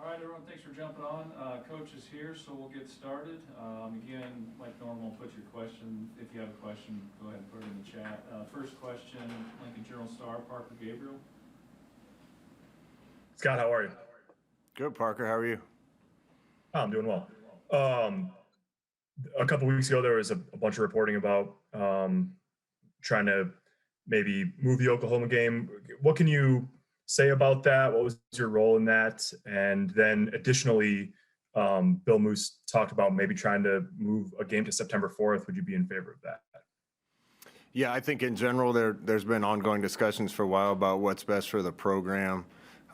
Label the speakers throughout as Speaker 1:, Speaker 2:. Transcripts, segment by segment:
Speaker 1: All right, everyone, thanks for jumping on. Coach is here, so we'll get started. Again, like normal, put your question. If you have a question, go ahead and put it in the chat. First question, Lincoln Journal-Star, Parker Gabriel.
Speaker 2: Scott, how are you?
Speaker 3: Good, Parker. How are you?
Speaker 2: Oh, I'm doing well. A couple weeks ago, there was a bunch of reporting about trying to maybe move the Oklahoma game. What can you say about that? What was your role in that? And then additionally, Bill Moose talked about maybe trying to move a game to September 4th. Would you be in favor of that?
Speaker 3: Yeah, I think in general there's been ongoing discussions for a while about what's best for the program.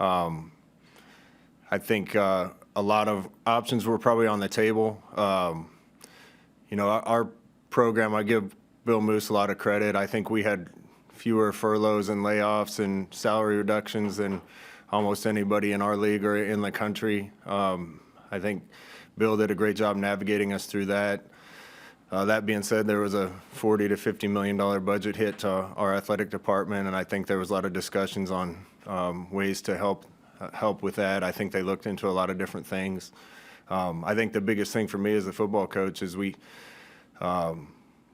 Speaker 3: I think a lot of options were probably on the table. Our program, I give Bill Moose a lot of credit. I think we had fewer furloughs and layoffs and salary reductions than almost anybody in our league or in the country. I think Bill did a great job navigating us through that. That being said, there was a $40 to $50 million budget hit to our athletic department, and I think there was a lot of discussions on ways to help with that. I think they looked into a lot of different things. I think the biggest thing for me as a football coach is we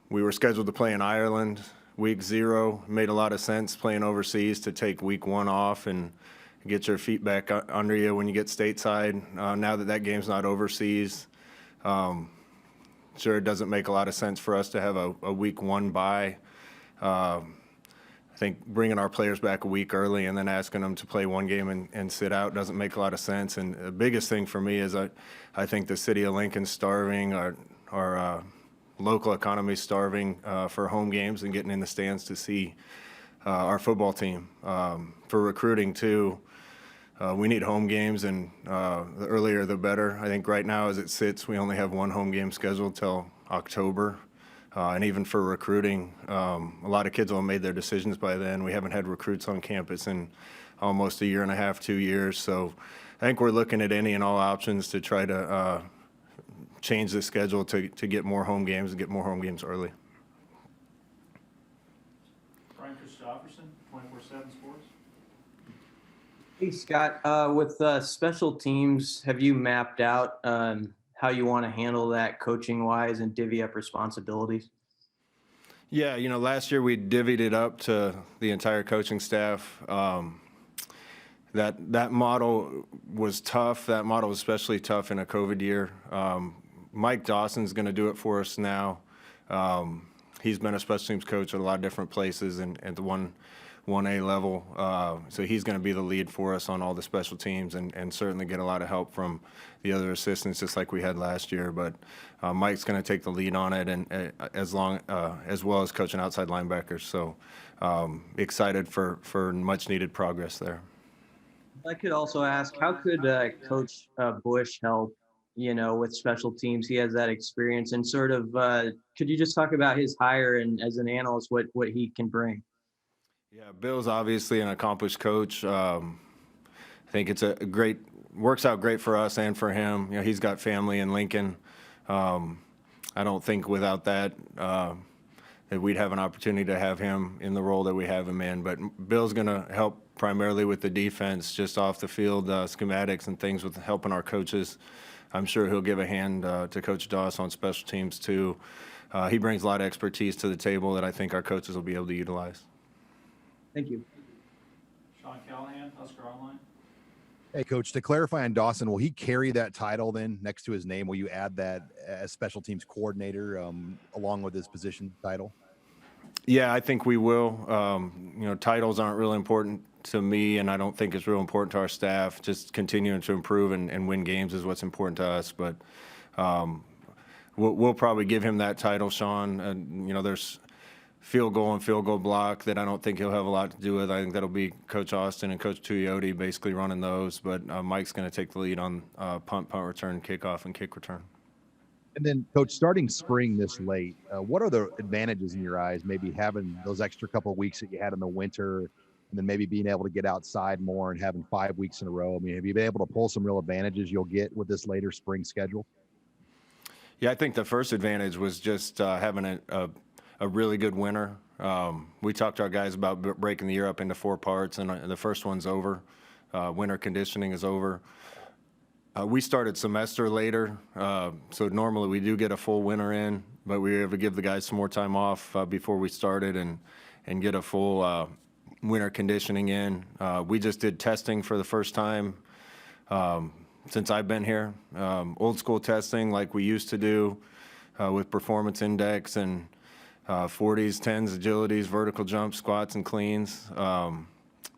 Speaker 3: were scheduled to play in Ireland week 0. Made a lot of sense playing overseas to take week 1 off and get your feet back under you when you get stateside. Now that game's not overseas, sure, it doesn't make a lot of sense for us to have a week 1 bye. I think bringing our players back a week early and then asking them to play one game and sit out doesn't make a lot of sense. And the biggest thing for me is I think the city of Lincoln's starving, our local economy starving for home games and getting in the stands to see our football team. For recruiting too, we need home games, and the earlier the better. I think right now as it sits, we only have 1 home game scheduled till October. And even for recruiting, a lot of kids will have made their decisions by then. We haven't had recruits on campus in almost 1.5 years, 2 years. So I think we're looking at any and all options to try to change the schedule to get more home games and get more home games early.
Speaker 1: Brian Christopherson, 24/7 Sports.
Speaker 4: Hey, Scott, with special teams, have you mapped out how you want to handle that coaching-wise and divvy up responsibilities?
Speaker 3: Yeah, last year we divvied it up to the entire coaching staff. That model was tough. That model was especially tough in a COVID year. Mike Dawson's going to do it for us now. He's been a special teams coach at a lot of different places and at the 1A level. So he's going to be the lead for us on all the special teams and certainly get a lot of help from the other assistants, just like we had last year. But Mike's going to take the lead on it, and as well as coaching outside linebackers. So excited for much needed progress there.
Speaker 4: I could also ask, how could Coach Bush help, with special teams? He has that experience, and sort of, could you just talk about his hire and as an analyst, what he can bring?
Speaker 3: Yeah, Bill's obviously an accomplished coach. I think it's works out great for us and for him. He's got family in Lincoln. I don't think without that we'd have an opportunity to have him in the role that we have him in. But Bill's going to help primarily with the defense, just off the field, schematics and things with helping our coaches. I'm sure he'll give a hand to Coach Doss on special teams too. He brings a lot of expertise to the table that I think our coaches will be able to utilize.
Speaker 4: Thank you.
Speaker 1: Sean Callahan, Husker Online.
Speaker 5: Hey, Coach, to clarify on Dawson, will he carry that title then next to his name? Will you add that as special teams coordinator along with his position title?
Speaker 3: Yeah, I think we will. Titles aren't really important to me, and I don't think it's real important to our staff. Just continuing to improve and win games is what's important to us. But we'll probably give him that title, Sean. There's field goal and field goal block that I don't think he'll have a lot to do with. I think that'll be Coach Austin and Coach Tuioti basically running those. But Mike's going to take the lead on punt return, kickoff, and kick return.
Speaker 5: And then, Coach, starting spring this late, what are the advantages in your eyes, maybe having those extra couple of weeks that you had in the winter, and then maybe being able to get outside more and having 5 weeks in a row? I mean, have you been able to pull some real advantages you'll get with this later spring schedule?
Speaker 3: Yeah, I think the first advantage was just having a really good winter. We talked to our guys about breaking the year up into 4 parts, and the first one's over. Winter conditioning is over. We started semester later, so normally we do get a full winter in, but we were able to give the guys some more time off before we started and get a full winter conditioning in. We just did testing for the first time since I've been here. Old school testing like we used to do with performance index and 40s, 10s, agilities, vertical jumps, squats, and cleans.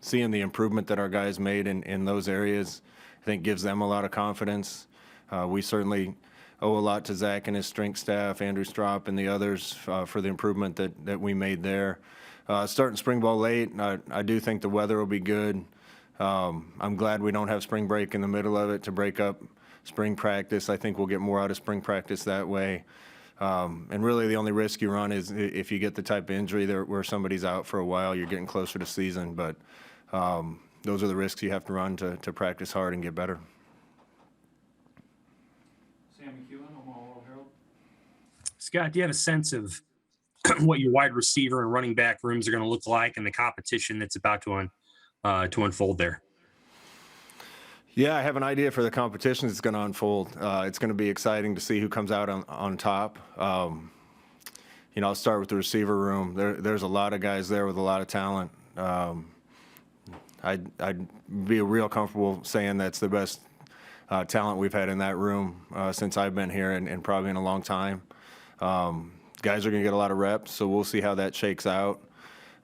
Speaker 3: Seeing the improvement that our guys made in those areas, I think gives them a lot of confidence. We certainly owe a lot to Zach and his strength staff, Andrew Strop and the others for the improvement that we made there. Starting spring ball late, I do think the weather will be good. I'm glad we don't have spring break in the middle of it to break up spring practice. I think we'll get more out of spring practice that way. And really the only risk you run is if you get the type of injury there where somebody's out for a while, you're getting closer to season. But those are the risks you have to run to practice hard and get better.
Speaker 1: Sam McEwen, Omaha World Herald.
Speaker 6: Scott, do you have a sense of what your wide receiver and running back rooms are going to look like and the competition that's about to unfold there?
Speaker 3: Yeah, I have an idea for the competition that's going to unfold. It's going to be exciting to see who comes out on top. I'll start with the receiver room. There's a lot of guys there with a lot of talent. I'd be real comfortable saying that's the best talent we've had in that room since I've been here and probably in a long time. Guys are going to get a lot of reps, so we'll see how that shakes out.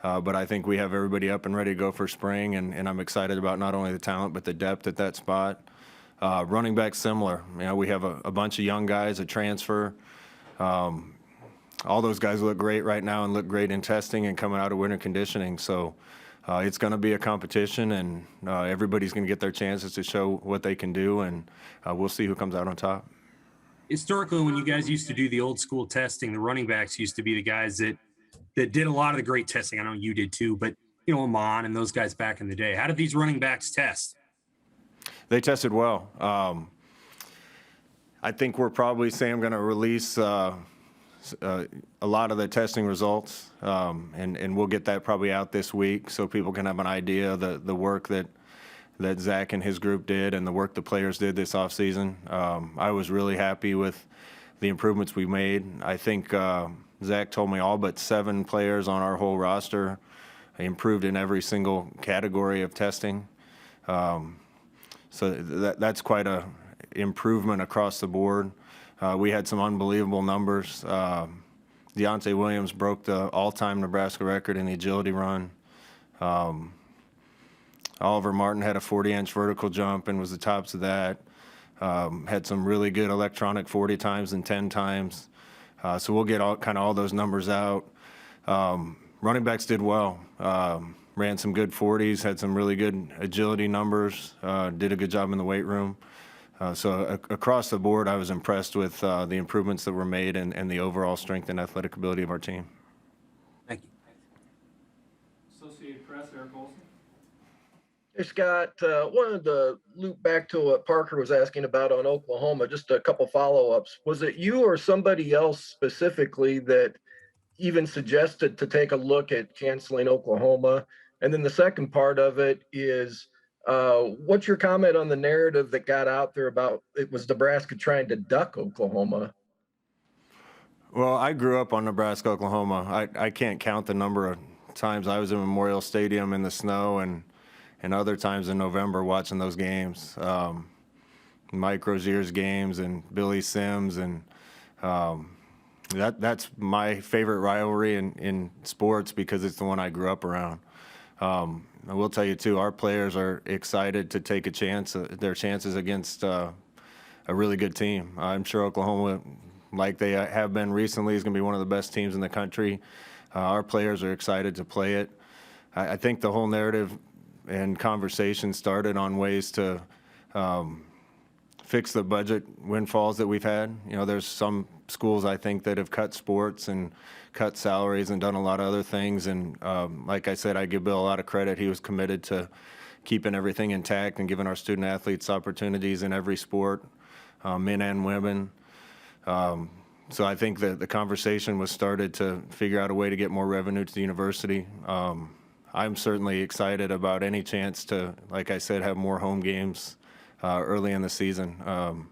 Speaker 3: But I think we have everybody up and ready to go for spring, and I'm excited about not only the talent but the depth at that spot. Running back, similar. We have a bunch of young guys, a transfer. All those guys look great right now and look great in testing and coming out of winter conditioning. So it's going to be a competition, and everybody's going to get their chances to show what they can do, and we'll see who comes out on top.
Speaker 6: Historically, when you guys used to do the old school testing, the running backs used to be the guys that did a lot of the great testing. I know you did too, but Amon and those guys back in the day. How did these running backs test?
Speaker 3: They tested well. I think we're probably, Sam, going to release a lot of the testing results, and we'll get that probably out this week so people can have an idea of the work that Zach and his group did and the work the players did this offseason. I was really happy with the improvements we made. I think Zach told me all but 7 players on our whole roster improved in every single category of testing. So that's quite a improvement across the board. We had some unbelievable numbers. Deontay Williams broke the all-time Nebraska record in the agility run. Oliver Martin had a 40-inch vertical jump and was the tops of that. Had some really good electronic 40 times and 10 times. So we'll get all those numbers out. Running backs did well. Ran some good 40s, had some really good agility numbers, did a good job in the weight room. So across the board, I was impressed with the improvements that were made and the overall strength and athletic ability of our team.
Speaker 6: Thank you.
Speaker 1: Associated Press, Eric Olson.
Speaker 7: Hey, Scott, wanted to loop back to what Parker was asking about on Oklahoma, just a couple follow-ups. Was it you or somebody else specifically that even suggested to take a look at canceling Oklahoma? And then the second part of it is, what's your comment on the narrative that got out there about it was Nebraska trying to duck Oklahoma?
Speaker 3: Well, I grew up on Nebraska, Oklahoma. I can't count the number of times I was in Memorial Stadium in the snow and other times in November watching those games. Mike Rozier's games and Billy Sims, and that's my favorite rivalry in sports because it's the one I grew up around. I will tell you too, our players are excited to take their chances against a really good team. I'm sure Oklahoma, like they have been recently, is going to be one of the best teams in the country. Our players are excited to play it. I think the whole narrative and conversation started on ways to fix the budget windfalls that we've had. There's some schools I think that have cut sports and cut salaries and done a lot of other things. And like I said, I give Bill a lot of credit. He was committed to keeping everything intact and giving our student athletes opportunities in every sport, men and women. So I think that the conversation was started to figure out a way to get more revenue to the university. I'm certainly excited about any chance to, like I said, have more home games early in the season.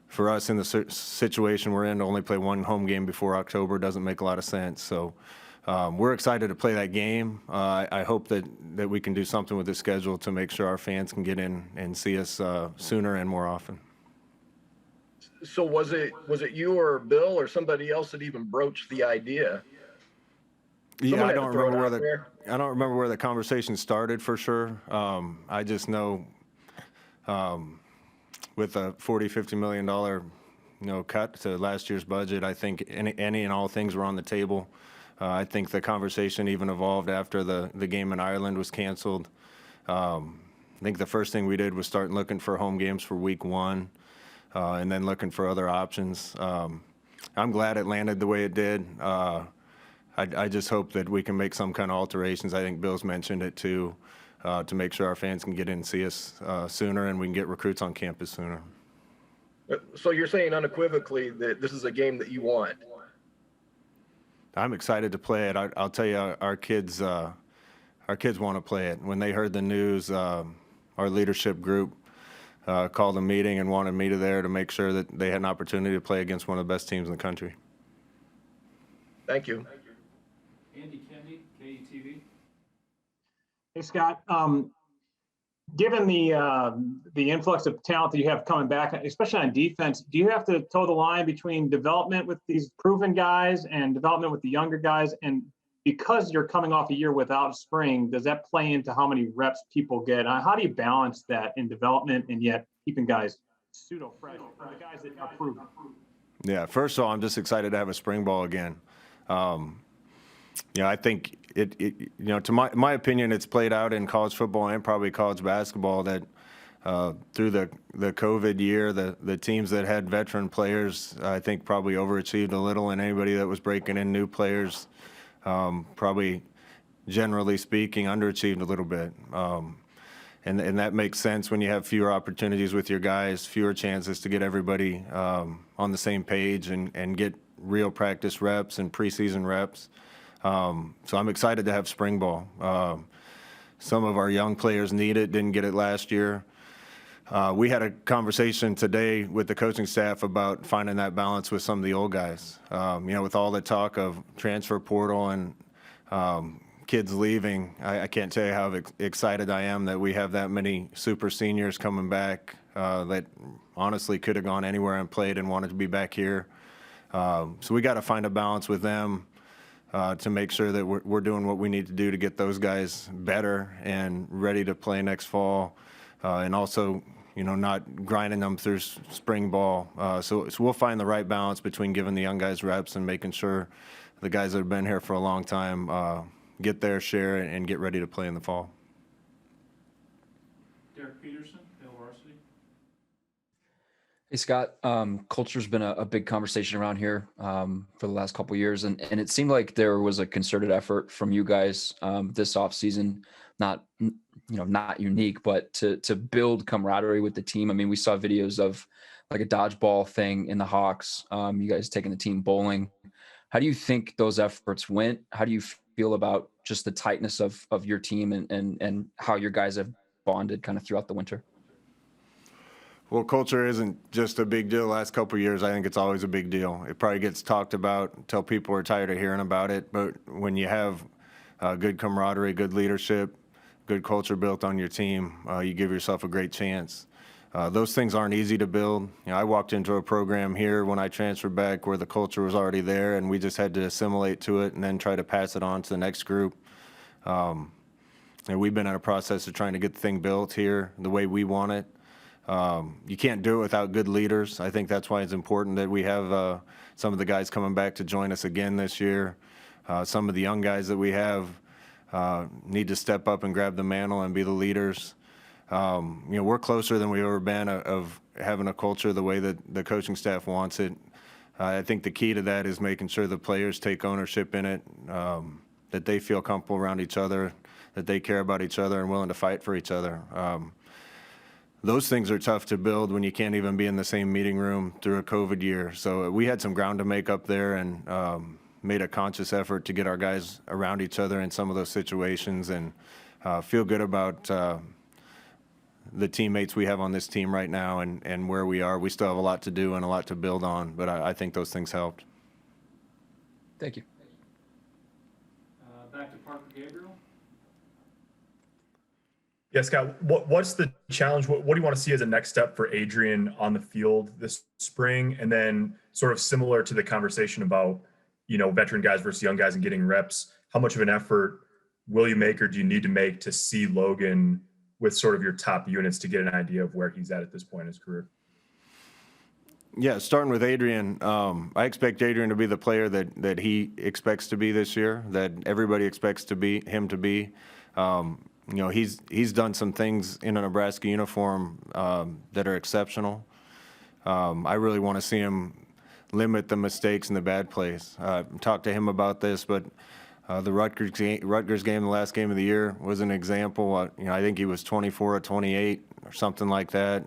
Speaker 3: For us in the situation we're in, to only play one home game before October doesn't make a lot of sense. So we're excited to play that game. I hope that we can do something with the schedule to make sure our fans can get in and see us sooner and more often.
Speaker 7: So was it you or Bill or somebody else that even broached the idea?
Speaker 3: Yeah,
Speaker 7: Someone
Speaker 3: I
Speaker 7: had to
Speaker 3: don't
Speaker 7: throw it
Speaker 3: remember
Speaker 7: out there.
Speaker 3: I don't remember where the conversation started for sure. I just know with a $40-50 million cut to last year's budget, I think any and all things were on the table. I think the conversation even evolved after the game in Ireland was canceled. I think the first thing we did was start looking for home games for week 1, and then looking for other options. I'm glad it landed the way it did. I just hope that we can make some kind of alterations. I think Bill's mentioned it too, to make sure our fans can get in and see us sooner, and we can get recruits on campus sooner.
Speaker 7: So you're saying unequivocally that this is a game that you want?
Speaker 3: I'm excited to play it. I'll tell you, our kids want to play it. When they heard the news, our leadership group called a meeting and wanted me there to make sure that they had an opportunity to play against one of the best teams in the country.
Speaker 7: Thank you.
Speaker 1: Andy Kendi, KETV.
Speaker 8: Hey, Scott. Given the influx of talent that you have coming back, especially on defense, do you have to toe the line between development with these proven guys and development with the younger guys? And because you're coming off a year without spring, does that play into how many reps people get? How do you balance that in development and yet keeping guys pseudo-fresh, or the guys that are proven?
Speaker 3: Yeah, first of all, I'm just excited to have a spring ball again. I think to my opinion, it's played out in college football and probably college basketball that through the COVID year, the teams that had veteran players, I think probably overachieved a little, and anybody that was breaking in new players, probably generally speaking, underachieved a little bit. And that makes sense when you have fewer opportunities with your guys, fewer chances to get everybody on the same page and get real practice reps and preseason reps. So I'm excited to have spring ball. Some of our young players need it, didn't get it last year. We had a conversation today with the coaching staff about finding that balance with some of the old guys. With all the talk of transfer portal and kids leaving, I can't tell you how excited I am that we have that many super seniors coming back that honestly could have gone anywhere and played and wanted to be back here. So we got to find a balance with them to make sure that we're doing what we need to do to get those guys better and ready to play next fall, and also not grinding them through spring ball. So we'll find the right balance between giving the young guys reps and making sure the guys that have been here for a long time get their share and get ready to play in the fall.
Speaker 1: Derek Peterson, Hill Varsity.
Speaker 9: Hey, Scott. Culture's been a big conversation around here for the last couple of years, and it seemed like there was a concerted effort from you guys this offseason, not unique, but to build camaraderie with the team. I mean, we saw videos of like a dodgeball thing in the Hawks. You guys taking the team bowling. How do you think those efforts went? How do you feel about just the tightness of your team and how your guys have bonded kind of throughout the winter?
Speaker 3: Well, culture isn't just a big deal the last couple of years. I think it's always a big deal. It probably gets talked about until people are tired of hearing about it. But when you have good camaraderie, good leadership, good culture built on your team, you give yourself a great chance. Those things aren't easy to build. I walked into a program here when I transferred back where the culture was already there, and we just had to assimilate to it and then try to pass it on to the next group. And we've been in a process of trying to get the thing built here the way we want it. You can't do it without good leaders. I think that's why it's important that we have some of the guys coming back to join us again this year. Some of the young guys that we have need to step up and grab the mantle and be the leaders. We're closer than we've ever been of having a culture the way that the coaching staff wants it. I think the key to that is making sure the players take ownership in it, that they feel comfortable around each other, that they care about each other and willing to fight for each other. Those things are tough to build when you can't even be in the same meeting room through a COVID year. So we had some ground to make up there and made a conscious effort to get our guys around each other in some of those situations and feel good about the teammates we have on this team right now and where we are. We still have a lot to do and a lot to build on, but I think those things helped.
Speaker 9: Thank you.
Speaker 1: Back to Parker Gabriel.
Speaker 2: Yeah, Scott, what's the challenge? What do you want to see as a next step for Adrian on the field this spring? And then sort of similar to the conversation about, veteran guys versus young guys and getting reps, how much of an effort will you make or do you need to make to see Logan with sort of your top units to get an idea of where he's at this point in his career?
Speaker 3: Yeah, starting with Adrian, I expect Adrian to be the player that he expects to be this year, that everybody expects him to be. He's done some things in a Nebraska uniform that are exceptional. I really want to see him limit the mistakes and the bad plays. Talked to him about this, but the Rutgers game, the last game of the year, was an example. I think he was 24 or 28 or something like that,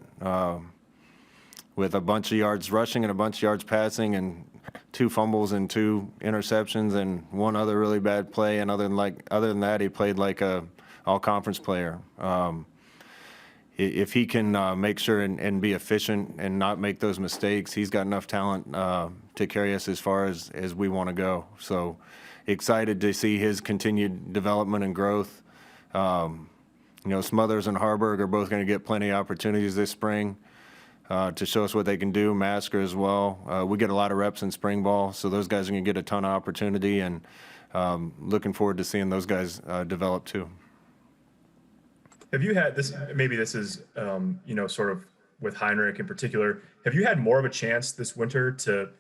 Speaker 3: with a bunch of yards rushing and a bunch of yards passing and 2 fumbles and 2 interceptions and one other really bad play. And other than that, he played like a all-conference player. If he can make sure and be efficient and not make those mistakes, he's got enough talent to carry us as far as we want to go. So excited to see his continued development and growth. Smothers and Harburg are both going to get plenty of opportunities this spring to show us what they can do. Masker as well. We get a lot of reps in spring ball, so those guys are going to get a ton of opportunity, and looking forward to seeing those guys develop too.
Speaker 2: Have you had this, maybe this is, sort of with Heinrich in particular, have you had more of a chance this winter to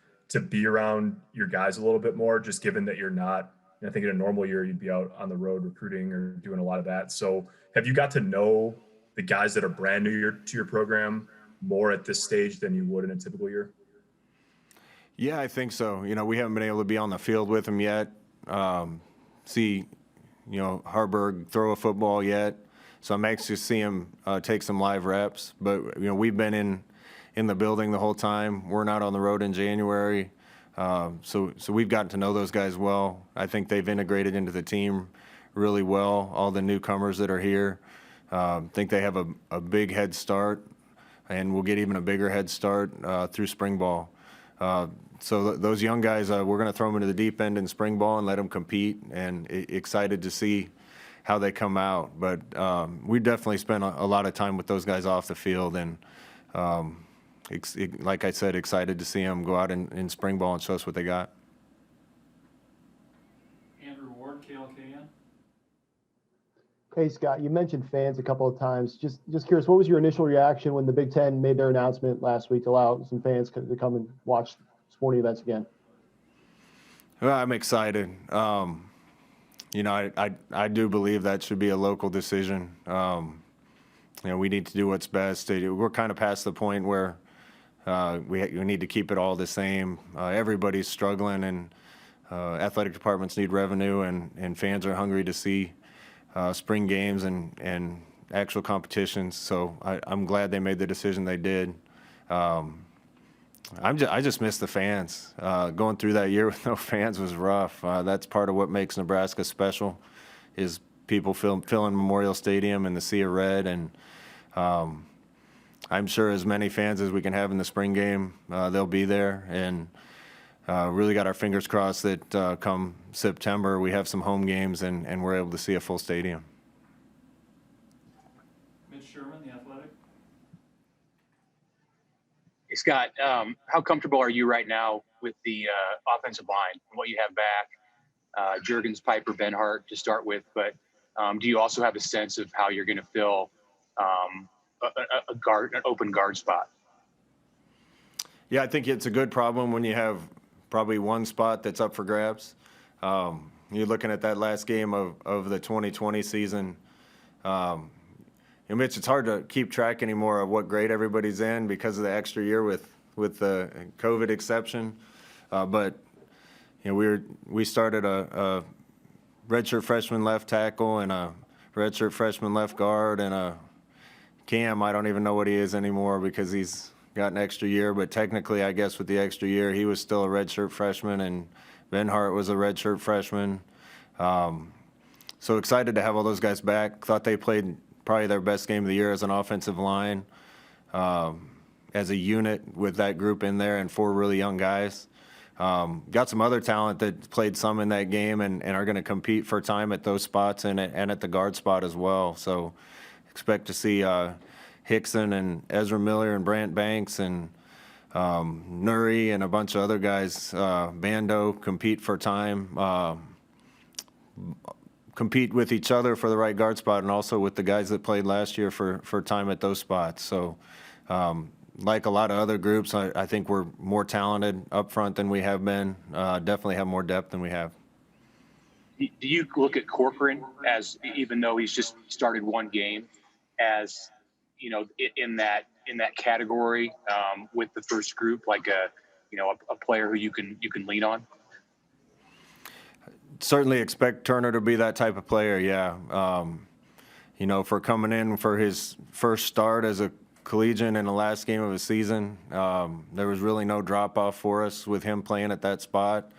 Speaker 2: be around your guys a little bit more, just given that you're not, I think in a normal year, you'd be out on the road recruiting or doing a lot of that. So have you got to know the guys that are brand new to your program more at this stage than you would in a typical year?
Speaker 3: Yeah, I think so. We haven't been able to be on the field with them yet, see, Harburg throw a football yet. So I'm anxious to see him take some live reps. But, we've been in the building the whole time. We're not on the road in January. So we've gotten to know those guys well. I think they've integrated into the team really well, all the newcomers that are here. I think they have a big head start, and we'll get even a bigger head start through spring ball. So those young guys, we're going to throw them into the deep end in spring ball and let them compete, and excited to see how they come out. But we definitely spent a lot of time with those guys off the field, and like I said, excited to see them go out in spring ball and show us what they got.
Speaker 1: Andrew Ward, KLKN.
Speaker 10: Hey, Scott, you mentioned fans a couple of times. Just curious, what was your initial reaction when the Big Ten made their announcement last week to allow some fans to come and watch sporting events again?
Speaker 3: Well, I'm excited. I do believe that should be a local decision. We need to do what's best. We're kind of past the point where we need to keep it all the same. Everybody's struggling, and athletic departments need revenue, and fans are hungry to see spring games and actual competitions. So I'm glad they made the decision they did. I just miss the fans. Going through that year with no fans was rough. That's part of what makes Nebraska special, is people filling Memorial Stadium in the sea of red. And I'm sure as many fans as we can have in the spring game, they'll be there. And really got our fingers crossed that come September we have some home games and we're able to see a full stadium.
Speaker 1: Mitch Sherman, The Athletic.
Speaker 11: Hey, Scott, how comfortable are you right now with the offensive line and what you have back? Juergens, Piper, Benhart to start with, but do you also have a sense of how you're going to fill an open guard spot?
Speaker 3: Yeah, I think it's a good problem when you have probably one spot that's up for grabs. You're looking at that last game of the 2020 season. Mitch, it's hard to keep track anymore of what grade everybody's in because of the extra year with the COVID exception. But we started a redshirt freshman left tackle and a redshirt freshman left guard and a Cam. I don't even know what he is anymore because he's got an extra year. But technically, I guess with the extra year, he was still a redshirt freshman, and Benhart was a redshirt freshman. So excited to have all those guys back. Thought they played probably their best game of the year as an offensive line, as a unit with that group in there and 4 really young guys. Got some other talent that played some in that game and are going to compete for time at those spots and at the guard spot as well. So expect to see Hickson and Ezra Miller and Brant Banks and Nuri and a bunch of other guys, Bando, compete for time, compete with each other for the right guard spot, and also with the guys that played last year for time at those spots. So like a lot of other groups, I think we're more talented up front than we have been, definitely have more depth than we have.
Speaker 11: Do you look at Corcoran as, even though he's just started one game, as, you know, in that category with the first group, like a player who you can lean on?
Speaker 3: Certainly expect Turner to be that type of player, yeah. You know, for coming in for his first start as a collegiate in the last game of the season, there was really no drop-off for us with him playing at that spot.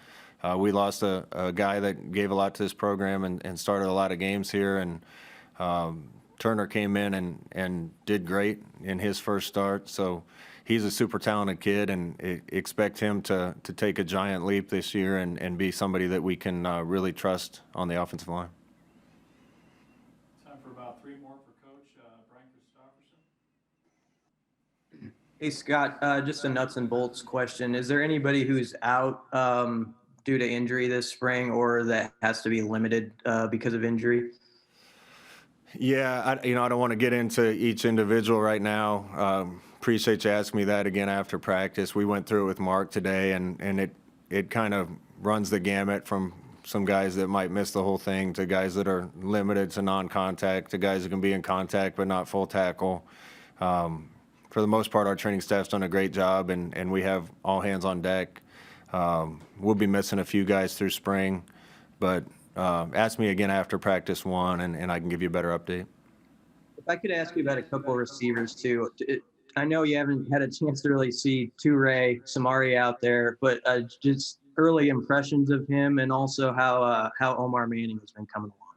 Speaker 3: We lost a guy that gave a lot to this program and started a lot of games here, and Turner came in and did great in his first start. So he's a super talented kid, and expect him to take a giant leap this year and be somebody that we can really trust on the offensive line.
Speaker 1: Time for about 3 more for Coach Brian Christopherson.
Speaker 4: Hey, Scott, just a nuts and bolts question. Is there anybody who's out due to injury this spring, or that has to be limited because of injury?
Speaker 3: Yeah, I don't want to get into each individual right now. Appreciate you asking me that again after practice. We went through it with Mark today, and it kind of runs the gamut from some guys that might miss the whole thing to guys that are limited to non-contact to guys that can be in contact but not full tackle. For the most part, our training staff's done a great job, and we have all hands on deck. We'll be missing a few guys through spring, but ask me again after practice 1, and I can give you a better update.
Speaker 4: If I could ask you about a couple of receivers too. I know you haven't had a chance to really see Toure, Samari out there, but just early impressions of him, and also how Omar Manning has been coming along.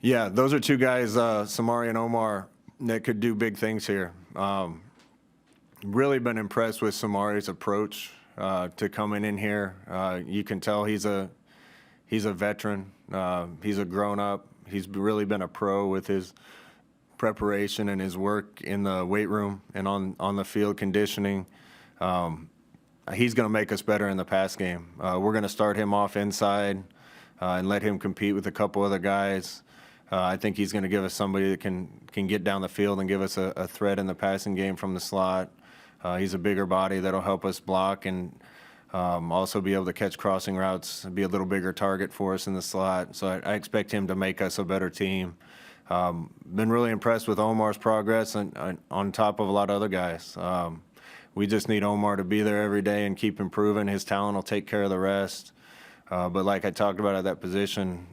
Speaker 3: Yeah, those are 2 guys, Samari and Omar, that could do big things here. Really been impressed with Samari's approach to coming in here. You can tell he's a veteran. He's a grown-up. He's really been a pro with his preparation and his work in the weight room and on the field conditioning. He's going to make us better in the pass game. We're going to start him off inside and let him compete with a couple other guys. I think he's going to give us somebody that can get down the field and give us a threat in the passing game from the slot. He's a bigger body that'll help us block and also be able to catch crossing routes and be a little bigger target for us in the slot. So I expect him to make us a better team. Been really impressed with Omar's progress on top of a lot of other guys. We just need Omar to be there every day and keep improving. His talent will take care of the rest. But like I talked about at that position,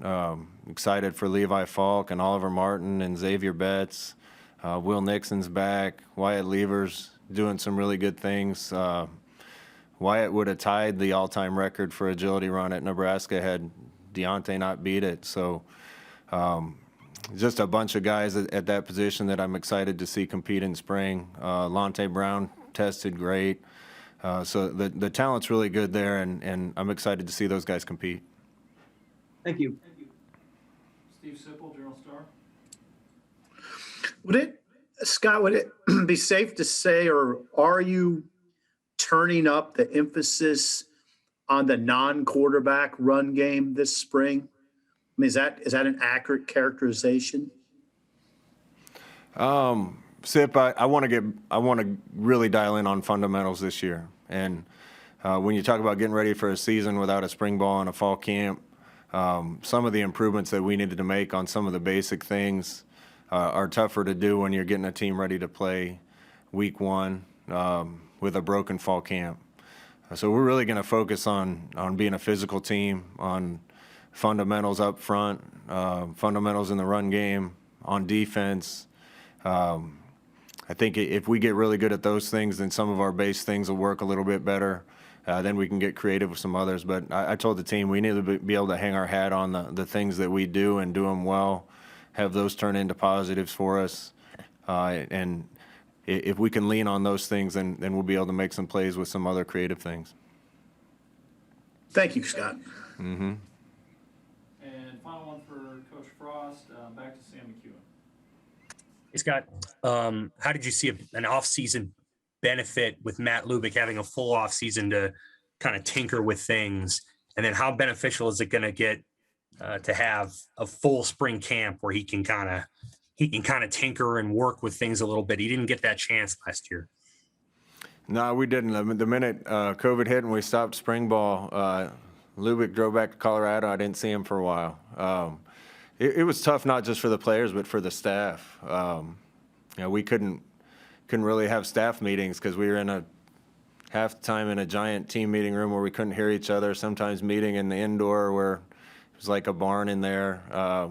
Speaker 3: excited for Levi Falk and Oliver Martin and Xavier Betts. Will Nixon's back. Wyatt Lever's doing some really good things. Wyatt would have tied the all-time record for agility run at Nebraska had Deontay not beat it. So just a bunch of guys at that position that I'm excited to see compete in spring. Lonte Brown tested great. So the talent's really good there, and I'm excited to see those guys compete.
Speaker 4: Thank you.
Speaker 1: Steve Sipple, Journal Star.
Speaker 12: Scott, would it be safe to say, or are you turning up the emphasis on the non-quarterback run game this spring? I mean, is that an accurate characterization?
Speaker 3: Sip, I want to really dial in on fundamentals this year. And when you talk about getting ready for a season without a spring ball and a fall camp, some of the improvements that we needed to make on some of the basic things are tougher to do when you're getting a team ready to play week 1 with a broken fall camp. So we're really going to focus on being a physical team, on fundamentals up front, fundamentals in the run game, on defense. I think if we get really good at those things, then some of our base things will work a little bit better. Then we can get creative with some others. But I told the team we need to be able to hang our hat on the things that we do and do them well. have those turn into positives for us. And if we can lean on those things, then we'll be able to make some plays with some other creative things.
Speaker 12: Thank you, Scott.
Speaker 3: Mm-hmm.
Speaker 1: And final one for Coach Frost, back to Sam McEwen.
Speaker 6: Hey, Scott, how did you see an off-season benefit with Matt Lubick having a full off-season to kind of tinker with things? And then how beneficial is it going to get to have a full spring camp where he can kind of tinker and work with things a little bit? He didn't get that chance last year.
Speaker 3: No, we didn't. The minute COVID hit and we stopped spring ball, Lubick drove back to Colorado. I didn't see him for a while. It was tough, not just for the players, but for the staff. We couldn't really have staff meetings because we were in half the time in a giant team meeting room where we couldn't hear each other, sometimes meeting in the indoor where it was like a barn in there.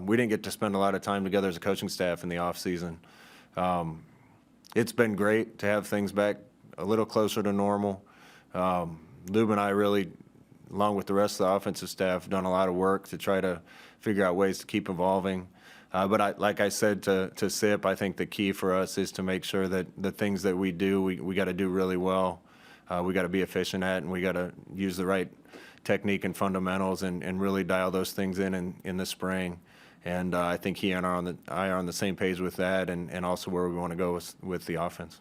Speaker 3: We didn't get to spend a lot of time together as a coaching staff in the off season. It's been great to have things back a little closer to normal. Lube and I really, along with the rest of the offensive staff, done a lot of work to try to figure out ways to keep evolving. But like I said to Sip, I think the key for us is to make sure that the things that we do, we got to do really well. We got to be efficient at, and we got to use the right technique and fundamentals and really dial those things in the spring. And I think he and I are on the same page with that, and also where we want to go with the offense.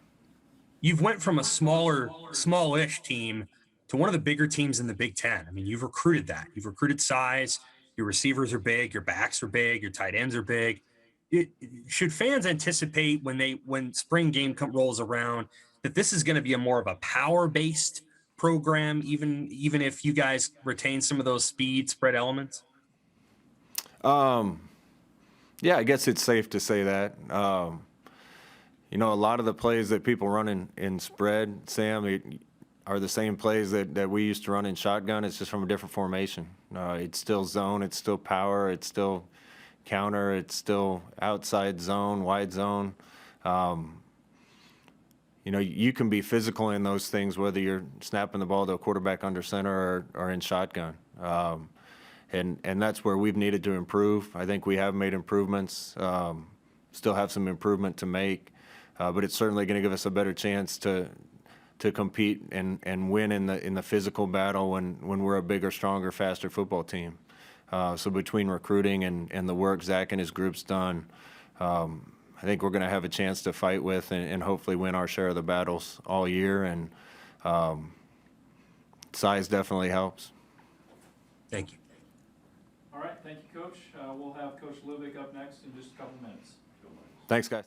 Speaker 6: You've went from a smallish team to one of the bigger teams in the Big Ten. I mean, you've recruited that. You've recruited size. Your receivers are big. Your backs are big. Your tight ends are big. Should fans anticipate when spring game rolls around that this is going to be a more of a power-based program, even if you guys retain some of those speed spread elements?
Speaker 3: Yeah, I guess it's safe to say that. A lot of the plays that people run in spread, Sam, are the same plays that we used to run in shotgun. It's just from a different formation. It's still zone, it's still power, it's still counter, it's still outside zone, wide zone. You can be physical in those things, whether you're snapping the ball to a quarterback under center or in shotgun. And that's where we've needed to improve. I think we have made improvements, still have some improvement to make, but it's certainly going to give us a better chance to compete and win in the physical battle when we're a bigger, stronger, faster football team. So between recruiting and the work Zach and his group's done, I think we're going to have a chance to fight with and hopefully win our share of the battles all year. And size definitely helps.
Speaker 6: Thank you.
Speaker 1: All right, thank you, Coach. We'll have Coach Lubick up next in just a couple minutes.
Speaker 3: Thanks, guys.